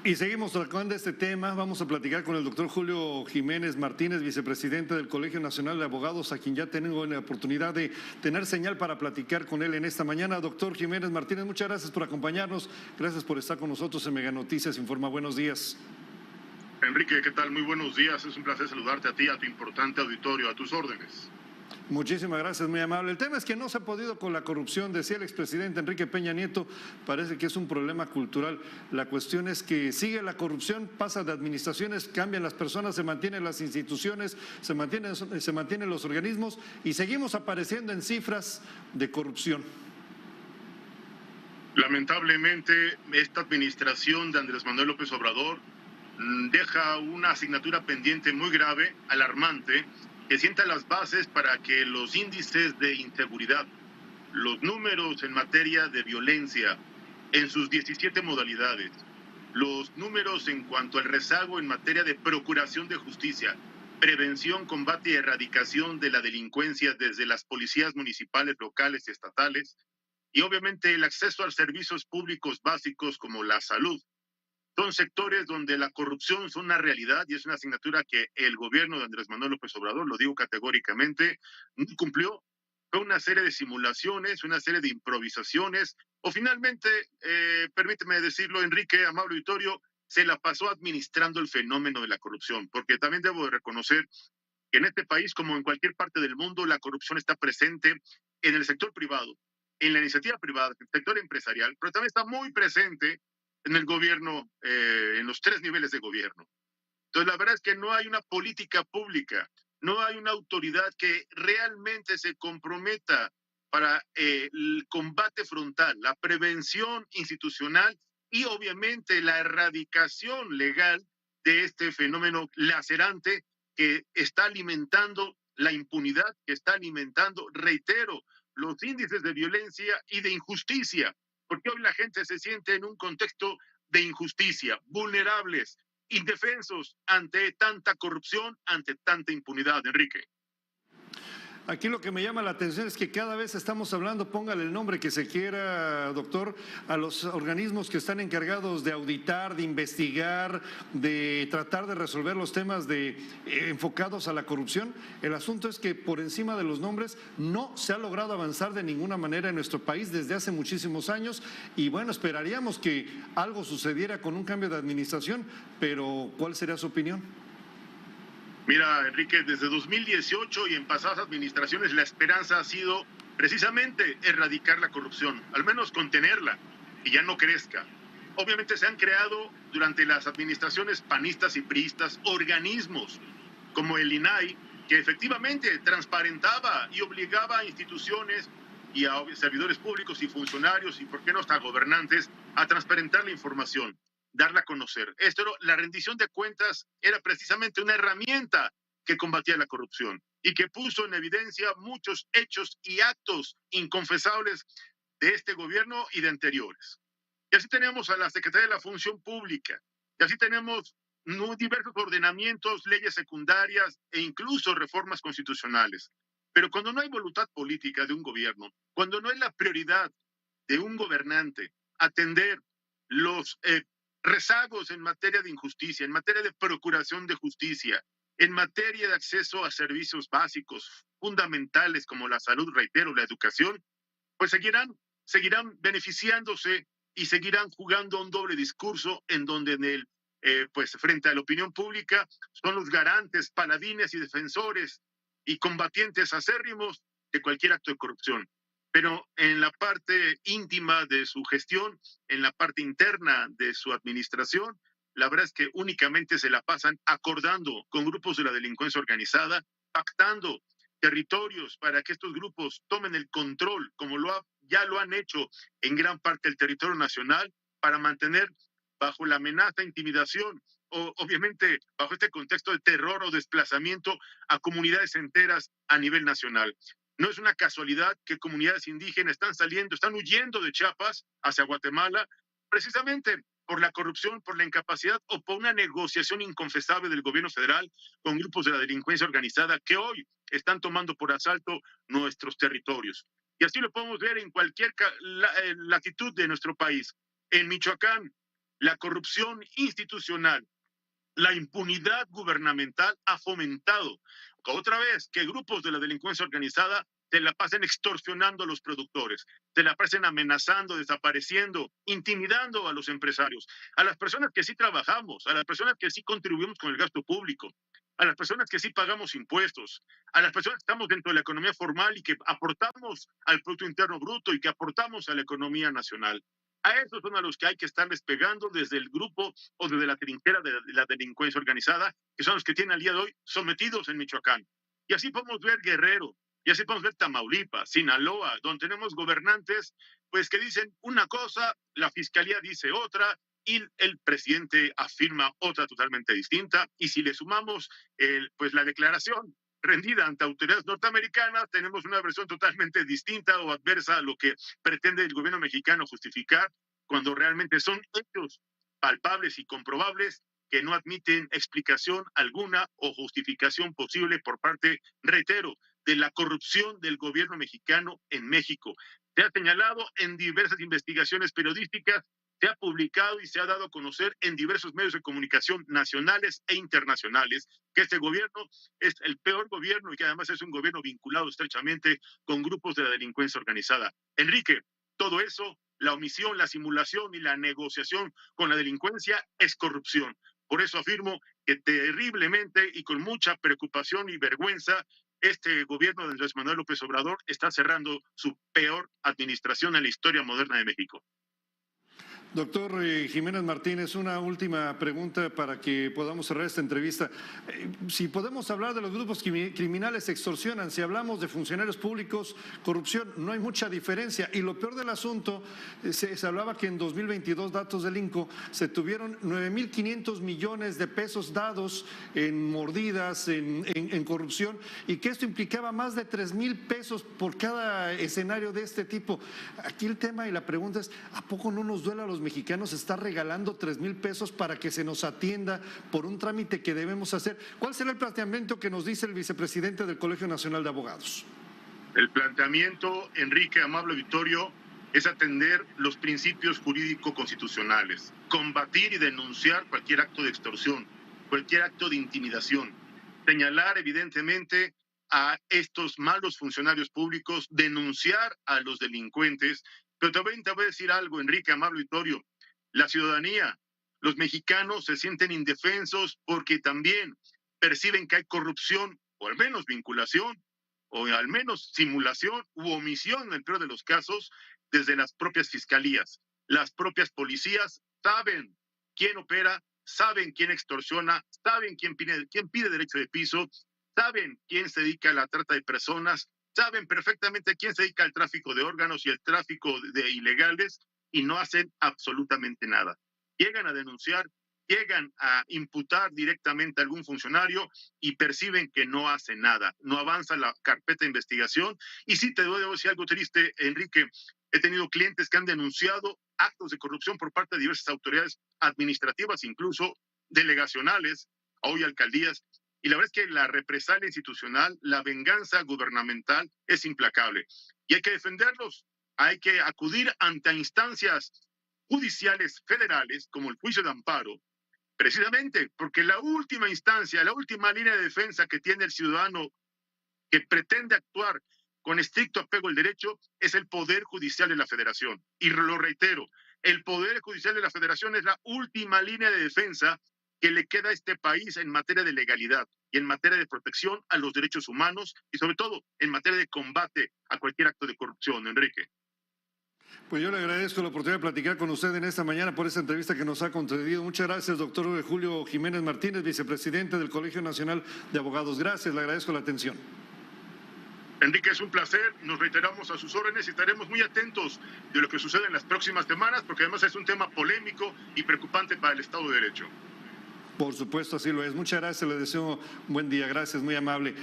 Y seguimos tratando este tema. Vamos a platicar con el doctor Julio Jiménez Martínez, vicepresidente del Colegio Nacional de Abogados, a quien ya tengo la oportunidad de tener señal para platicar con él en esta mañana. Doctor Jiménez Martínez, muchas gracias por acompañarnos. Gracias por estar con nosotros en Mega Noticias Informa. Buenos días. Enrique, ¿qué tal? Muy buenos días. Es un placer saludarte a ti, a tu importante auditorio, a tus órdenes. Muchísimas gracias, muy amable. El tema es que no se ha podido con la corrupción, decía el expresidente Enrique Peña Nieto, parece que es un problema cultural. La cuestión es que sigue la corrupción, pasa de administraciones, cambian las personas, se mantienen las instituciones, se mantienen los organismos y seguimos apareciendo en cifras de corrupción. Lamentablemente, esta administración de Andrés Manuel López Obrador deja una asignatura pendiente muy grave, alarmante, que sienta las bases para que los índices de inseguridad, los números en materia de violencia en sus 17 modalidades, los números en cuanto al rezago en materia de procuración de justicia, prevención, combate y erradicación de la delincuencia desde las policías municipales, locales y estatales, y obviamente el acceso a servicios públicos básicos como la salud. Son sectores donde la corrupción es una realidad y es una asignatura que el gobierno de Andrés Manuel López Obrador, lo digo categóricamente, no cumplió. Fue una serie de simulaciones, una serie de improvisaciones, o finalmente, permíteme decirlo, Enrique, amable auditorio, se la pasó administrando el fenómeno de la corrupción, porque también debo de reconocer que en este país, como en cualquier parte del mundo, la corrupción está presente en el sector privado, en la iniciativa privada, en el sector empresarial, pero también está muy presente en el gobierno, en los tres niveles de gobierno. Entonces, la verdad es que no hay una política pública, no hay una autoridad que realmente se comprometa para el combate frontal, la prevención institucional y obviamente la erradicación legal de este fenómeno lacerante que está alimentando la impunidad, que está alimentando, reitero, los índices de violencia y de injusticia, porque hoy la gente se siente en un contexto de injusticia, vulnerables, indefensos ante tanta corrupción, ante tanta impunidad, Enrique. Aquí lo que me llama la atención es que cada vez estamos hablando, póngale el nombre que se quiera, doctor, a los organismos que están encargados de auditar, de investigar, de tratar de resolver los temas enfocados a la corrupción. El asunto es que por encima de los nombres no se ha logrado avanzar de ninguna manera en nuestro país desde hace muchísimos años y bueno, esperaríamos que algo sucediera con un cambio de administración, pero ¿cuál sería su opinión? Mira, Enrique, desde 2018 y en pasadas administraciones la esperanza ha sido precisamente erradicar la corrupción, al menos contenerla y ya no crezca. Obviamente se han creado durante las administraciones panistas y priistas organismos como el INAI, que efectivamente transparentaba y obligaba a instituciones y a servidores públicos y funcionarios y, por qué no, hasta gobernantes a transparentar la información, darla a conocer. La rendición de cuentas era precisamente una herramienta que combatía la corrupción y que puso en evidencia muchos hechos y actos inconfesables de este gobierno y de anteriores. Y así tenemos a la Secretaría de la Función Pública, y así tenemos diversos ordenamientos, leyes secundarias e incluso reformas constitucionales. Pero cuando no hay voluntad política de un gobierno, cuando no es la prioridad de un gobernante atender los rezagos en materia de injusticia, en materia de procuración de justicia, en materia de acceso a servicios básicos fundamentales como la salud, reitero, la educación, pues seguirán beneficiándose y seguirán jugando un doble discurso en donde pues frente a la opinión pública son los garantes, paladines y defensores y combatientes acérrimos de cualquier acto de corrupción. Pero en la parte íntima de su gestión, en la parte interna de su administración, la verdad es que únicamente se la pasan acordando con grupos de la delincuencia organizada, pactando territorios para que estos grupos tomen el control, como ya lo han hecho en gran parte del territorio nacional, para mantener bajo la amenaza, intimidación, o obviamente bajo este contexto de terror o desplazamiento a comunidades enteras a nivel nacional. No es una casualidad que comunidades indígenas están huyendo de Chiapas hacia Guatemala, precisamente por la corrupción, por la incapacidad o por una negociación inconfesable del gobierno federal con grupos de la delincuencia organizada que hoy están tomando por asalto nuestros territorios. Y así lo podemos ver en cualquier latitud de nuestro país. En Michoacán, la corrupción institucional, la impunidad gubernamental ha fomentado otra vez que grupos de la delincuencia organizada se la pasen extorsionando a los productores, se la pasen amenazando, desapareciendo, intimidando a los empresarios, a las personas que sí trabajamos, a las personas que sí contribuimos con el gasto público, a las personas que sí pagamos impuestos, a las personas que estamos dentro de la economía formal y que aportamos al Producto Interno Bruto y que aportamos a la economía nacional. A esos son a los que hay que estar despegando desde el grupo o desde la trinchera de la delincuencia organizada, que son los que tienen al día de hoy sometidos en Michoacán. Y así podemos ver Guerrero, y así podemos ver Tamaulipas, Sinaloa, donde tenemos gobernantes pues que dicen una cosa, la fiscalía dice otra, y el presidente afirma otra totalmente distinta. Y si le sumamos pues la declaración rendida ante autoridades norteamericanas, tenemos una versión totalmente distinta o adversa a lo que pretende el gobierno mexicano justificar, cuando realmente son hechos palpables y comprobables que no admiten explicación alguna o justificación posible por parte, reitero, de la corrupción del gobierno mexicano en México. Se ha señalado en diversas investigaciones periodísticas, se ha publicado y se ha dado a conocer en diversos medios de comunicación nacionales e internacionales que este gobierno es el peor gobierno y que además es un gobierno vinculado estrechamente con grupos de la delincuencia organizada. Enrique, todo eso, la omisión, la simulación y la negociación con la delincuencia es corrupción. Por eso afirmo que terriblemente y con mucha preocupación y vergüenza, este gobierno de Andrés Manuel López Obrador está cerrando su peor administración en la historia moderna de México. Doctor Jiménez Martínez, una última pregunta para que podamos cerrar esta entrevista. Si podemos hablar de los grupos criminales que extorsionan, si hablamos de funcionarios públicos, corrupción, no hay mucha diferencia. Y lo peor del asunto, se hablaba que en 2022, datos del INCO, se tuvieron 9.500 millones de pesos dados en mordidas, en corrupción, y que esto implicaba más de 3,000 pesos por cada escenario de este tipo. Aquí el tema y la pregunta es, ¿a poco no nos duele a los mexicanos estar regalando 3,000 pesos para que se nos atienda por un trámite que debemos hacer? ¿Cuál será el planteamiento que nos dice el vicepresidente del Colegio Nacional de Abogados? El planteamiento, Enrique, amable Vittorio, es atender los principios jurídico-constitucionales, combatir y denunciar cualquier acto de extorsión, cualquier acto de intimidación, señalar evidentemente a estos malos funcionarios públicos, denunciar a los delincuentes. Pero también te voy a decir algo, Enrique, amable Vittorio, la ciudadanía, los mexicanos se sienten indefensos porque también perciben que hay corrupción, o al menos vinculación, o al menos simulación u omisión, en el peor de los casos, desde las propias fiscalías. Las propias policías saben quién opera, saben quién extorsiona, saben quién pide derecho de piso, saben quién se dedica a la trata de personas, saben perfectamente quién se dedica al tráfico de órganos y el tráfico de ilegales y no hacen absolutamente nada. Llegan a denunciar, llegan a imputar directamente a algún funcionario y perciben que no hace nada, no avanza la carpeta de investigación. Y sí te debo decir algo triste, Enrique, he tenido clientes que han denunciado actos de corrupción por parte de diversas autoridades administrativas, incluso delegacionales, hoy alcaldías. Y la verdad es que la represalia institucional, la venganza gubernamental es implacable. Y hay que defenderlos, hay que acudir ante instancias judiciales federales, como el juicio de amparo, precisamente porque la última instancia, la última línea de defensa que tiene el ciudadano que pretende actuar con estricto apego al derecho es el Poder Judicial de la Federación. Y lo reitero, el Poder Judicial de la Federación es la última línea de defensa que le queda a este país en materia de legalidad y en materia de protección a los derechos humanos y sobre todo en materia de combate a cualquier acto de corrupción, Enrique. Pues yo le agradezco la oportunidad de platicar con usted en esta mañana por esta entrevista que nos ha concedido. Muchas gracias, doctor Julio Jiménez Martínez, vicepresidente del Colegio Nacional de Abogados. Gracias, le agradezco la atención. Enrique, es un placer, nos reiteramos a sus órdenes y estaremos muy atentos de lo que sucede en las próximas semanas, porque además es un tema polémico y preocupante para el Estado de Derecho. Por supuesto, así lo es. Muchas gracias, le deseo un buen día. Gracias, muy amable.